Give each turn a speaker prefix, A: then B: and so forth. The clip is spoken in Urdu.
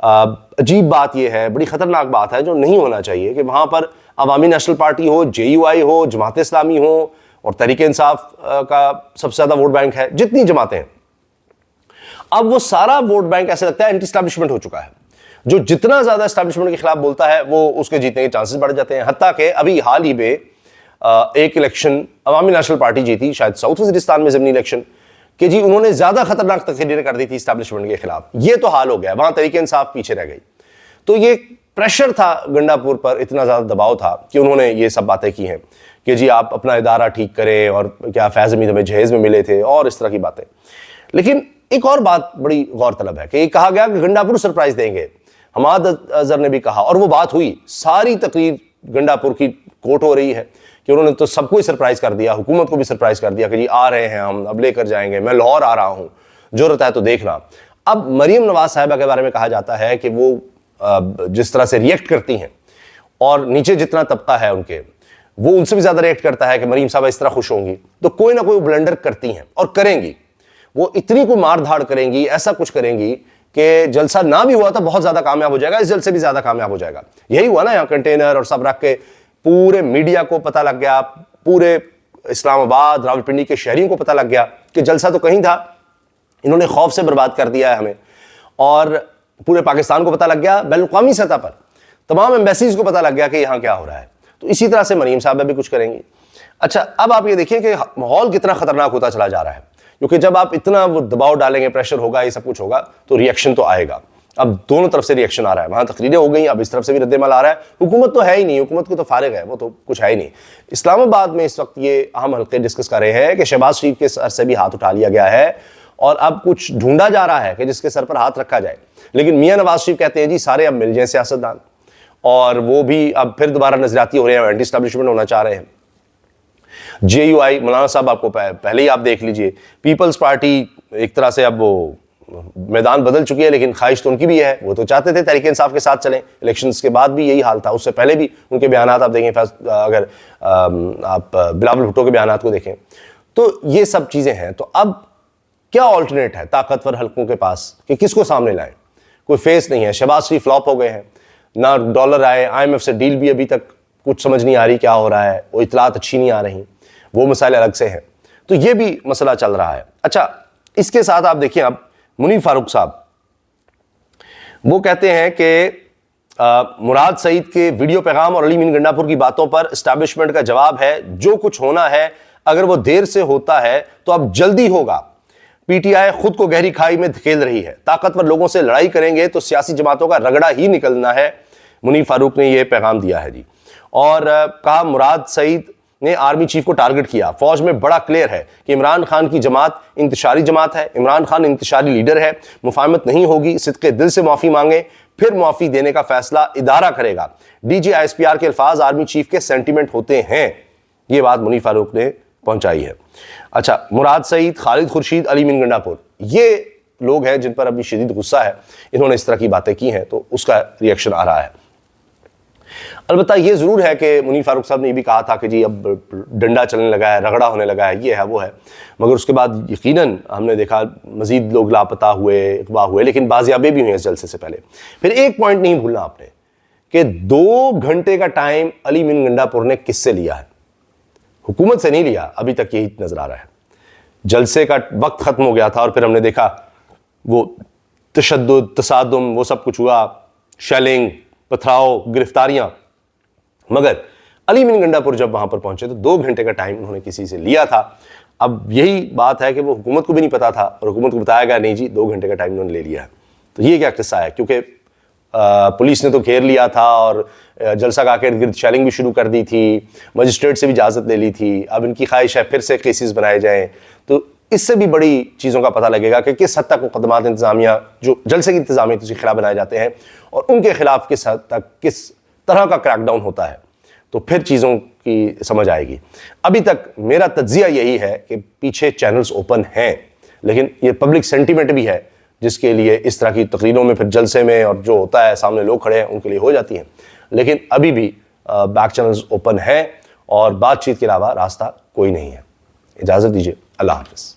A: عجیب بات یہ ہے, بڑی خطرناک بات ہے جو نہیں ہونا چاہیے, کہ وہاں پر عوامی نیشنل پارٹی ہو, JUI ہو, جماعت اسلامی ہو, اور تحریک انصاف کا سب سے زیادہ ووٹ بینک ہے, جتنی جماعتیں ہیں, اب وہ سارا ووٹ بینک ایسے لگتا ہے اینٹی اسٹیبلشمنٹ ہو چکا ہے. جو جتنا زیادہ اسٹیبلشمنٹ کے خلاف بولتا ہے وہ اس کے جیتنے کے چانسز بڑھ جاتے ہیں. حتیٰ کہ ابھی حال ہی میں ایک الیکشن عوامی نیشنل پارٹی جیتی, شاید ساؤتھ وزیرستان میں ضمنی الیکشن, کہ جی انہوں نے زیادہ خطرناک تقریریں کر دی تھی اسٹیبلشمنٹ کے خلاف. یہ تو حال ہو گیا, وہاں تحریک انصاف پیچھے رہ گئی. تو یہ پریشر تھا گنڈا پور پر, اتنا زیادہ دباؤ تھا کہ انہوں نے یہ سب باتیں کی ہیں کہ جی آپ اپنا ادارہ ٹھیک کریں, اور کیا فیض حمید ہمیں جہیز میں ملے تھے, اور اس طرح کی باتیں. لیکن ایک اور بات بڑی غور طلب ہے کہ یہ کہا گیا کہ گنڈا پور سرپرائز دیں گے. حماد اظہر نے بھی کہا, اور وہ بات ہوئی, ساری تقریر گنڈا پور کی کوٹ ہو رہی ہے کہ انہوں نے تو سب کو ہی سرپرائز کر دیا, حکومت کو بھی سرپرائز کر دیا کہ جی آ رہے ہیں ہم, اب لے کر جائیں گے, میں لاہور آ رہا ہوں, جرأت ہے تو دیکھنا. اب مریم نواز صاحبہ کے بارے میں کہا جاتا ہے کہ وہ جس طرح سے ریئیکٹ کرتی ہیں, اور نیچے جتنا طبقہ ہے ان کے, وہ ان سے بھی زیادہ ریئیکٹ کرتا ہے کہ مریم صاحبہ اس طرح خوش ہوں گی, تو کوئی نہ کوئی بلنڈر کرتی ہیں اور کریں گی. وہ اتنی کوئی مار دھاڑ کریں گی, ایسا کچھ کریں گی کہ جلسہ نہ بھی ہوا تو بہت زیادہ کامیاب ہو جائے گا, اس جلسے بھی زیادہ کامیاب ہو جائے گا. یہی ہوا نا, یہاں کنٹینر اور سب رکھ کے پورے میڈیا کو پتہ لگ گیا, پورے اسلام آباد راولپنڈی کے شہریوں کو پتہ لگ گیا کہ جلسہ تو کہیں تھا, انہوں نے خوف سے برباد کر دیا ہے ہمیں. اور پورے پاکستان کو پتہ لگ گیا, بین الاقوامی سطح پر تمام ایمبیسیز کو پتہ لگ گیا کہ یہاں کیا ہو رہا ہے. تو اسی طرح سے مریم صاحبہ بھی کچھ کریں گی. اچھا, اب آپ یہ دیکھیں کہ ماحول کتنا خطرناک ہوتا چلا جا رہا ہے, کیونکہ جب آپ اتنا وہ دباؤ ڈالیں گے, پریشر ہوگا, یہ سب کچھ ہوگا, تو ریئیکشن تو آئے گا. اب دونوں طرف سے ریئیکشن آ رہا ہے, وہاں تقریریں ہو گئی, اب اس طرف سے بھی رد عمل آ رہا ہے. حکومت تو ہے ہی نہیں, حکومت کو تو فارغ ہے, وہ تو کچھ ہے ہی نہیں. اسلام آباد میں اس وقت یہ اہم حلقے ڈسکس کر رہے ہیں کہ شہباز شریف کے سر سے بھی ہاتھ اٹھا لیا گیا ہے, اور اب کچھ ڈھونڈا جا رہا ہے کہ جس کے سر پر ہاتھ رکھا جائے. لیکن میاں نواز شریف کہتے ہیں جی سارے اب مل جائیں سیاستدان, اور وہ بھی اب پھر دوبارہ نظریاتی ہو رہے ہیں, اینٹی اسٹیبلشمنٹ ہونا چاہ رہے ہیں. JUI مولانا صاحب آپ کو پہلے ہی آپ دیکھ لیجئے, پیپلز پارٹی ایک طرح سے اب وہ میدان بدل چکی ہے, لیکن خواہش تو ان کی بھی ہے, وہ تو چاہتے تھے تحریک انصاف کے ساتھ چلیں. الیکشنز کے بعد بھی یہی حال تھا, اس سے پہلے بھی ان کے بیانات آپ دیکھیں, اگر آپ بلاول بھٹو کے بیانات کو دیکھیں تو یہ سب چیزیں ہیں. تو اب کیا آلٹرنیٹ ہے طاقتور حلقوں کے پاس کہ کس کو سامنے لائیں؟ کوئی فیس نہیں ہے. شہباز شریف فلاپ ہو گئے ہیں, نہ ڈالر آئے, IMF سے ڈیل بھی ابھی تک کچھ سمجھ نہیں آ رہی کیا ہو رہا ہے, وہ اطلاعات اچھی نہیں آ رہی, وہ مسائل الگ سے ہیں. تو یہ بھی مسئلہ چل رہا ہے. اچھا, اس کے ساتھ آپ دیکھیں, اب منیر فاروق صاحب وہ کہتے ہیں کہ مراد سعید کے ویڈیو پیغام اور علی امین گنڈا پور کی باتوں پر اسٹیبلشمنٹ کا جواب ہے, جو کچھ ہونا ہے اگر وہ دیر سے ہوتا ہے تو اب جلدی ہوگا. PTI خود کو گہری کھائی میں دھکیل رہی ہے, طاقتور لوگوں سے لڑائی کریں گے تو سیاسی جماعتوں کا رگڑا ہی نکلنا ہے. منیر فاروق نے یہ پیغام دیا ہے جی. اور کہا مراد سعید نے آرمی چیف کو ٹارگٹ کیا, فوج میں بڑا کلیئر ہے کہ عمران خان کی جماعت انتشاری جماعت ہے, عمران خان انتشاری لیڈر ہے, مفاہمت نہیں ہوگی, صدقے دل سے معافی مانگیں, پھر معافی دینے کا فیصلہ ادارہ کرے گا. DG ISPR کے الفاظ آرمی چیف کے سینٹیمنٹ ہوتے ہیں. یہ بات منیر فاروق نے پہنچائی ہے. اچھا, مراد سعید, خالد خورشید, علی امین گنڈا پور, یہ لوگ ہیں جن پر ابھی شدید غصہ ہے, انہوں نے اس طرح کی باتیں کی ہیں, تو اس کا ریئیکشن آ رہا ہے. البتہ یہ ضرور ہے کہ منیر فاروق صاحب نے یہ بھی کہا تھا کہ جی اب ڈنڈا چلنے لگا ہے, رگڑا ہونے لگا ہے, یہ ہے وہ ہے, مگر اس کے بعد یقیناً ہم نے دیکھا مزید لوگ لاپتہ ہوئے, اغوا ہوئے, لیکن بازیابی بھی ہوئے اس جلسے سے پہلے. پھر ایک پوائنٹ نہیں بھولنا آپ نے کہ 2 گھنٹے کا ٹائم علی امین گنڈا پور نے کس سے لیا ہے؟ حکومت سے نہیں لیا, ابھی تک یہی نظر آ رہا ہے. جلسے کا وقت ختم ہو گیا تھا اور پھر ہم نے دیکھا وہ تشدد, تصادم, وہ سب کچھ ہوا, شیلنگ, پتھراؤ, گرفتاریاں. مگر علی امین گنڈا پور جب وہاں پر پہنچے تو 2 گھنٹے کا ٹائم انہوں نے کسی سے لیا تھا. اب یہی بات ہے کہ وہ حکومت کو بھی نہیں پتا تھا, اور حکومت کو بتایا گیا نہیں جی 2 گھنٹے کا ٹائم انہوں نے لے لیا ہے. تو یہ کیا قصہ ہے؟ کیونکہ پولیس نے تو گھیر لیا تھا اور جلسہ گاہ کے ارد گرد شیلنگ بھی شروع کر دی تھی, مجسٹریٹ سے بھی اجازت لے لی تھی. اب ان کی خواہش ہے پھر سے کیسز بنائے جائیں, تو اس سے بھی بڑی چیزوں کا پتہ لگے گا کہ کس حد تک مقدمات انتظامیہ جو جلسے کی انتظامیہ کے خلاف بنائے جاتے ہیں, اور ان کے خلاف کس حد تک کس طرح کا کریک ڈاؤن ہوتا ہے, تو پھر چیزوں کی سمجھ آئے گی. ابھی تک میرا تجزیہ یہی ہے کہ پیچھے چینلز اوپن ہیں, لیکن یہ پبلک سینٹیمنٹ بھی ہے جس کے لیے اس طرح کی تقریروں میں پھر جلسے میں اور جو ہوتا ہے سامنے لوگ کھڑے ہیں ان کے لیے ہو جاتی ہیں. لیکن ابھی بھی بیک چینلز اوپن ہیں اور بات چیت کے علاوہ راستہ کوئی نہیں ہے. اجازت دیجیے, اللہ حافظ.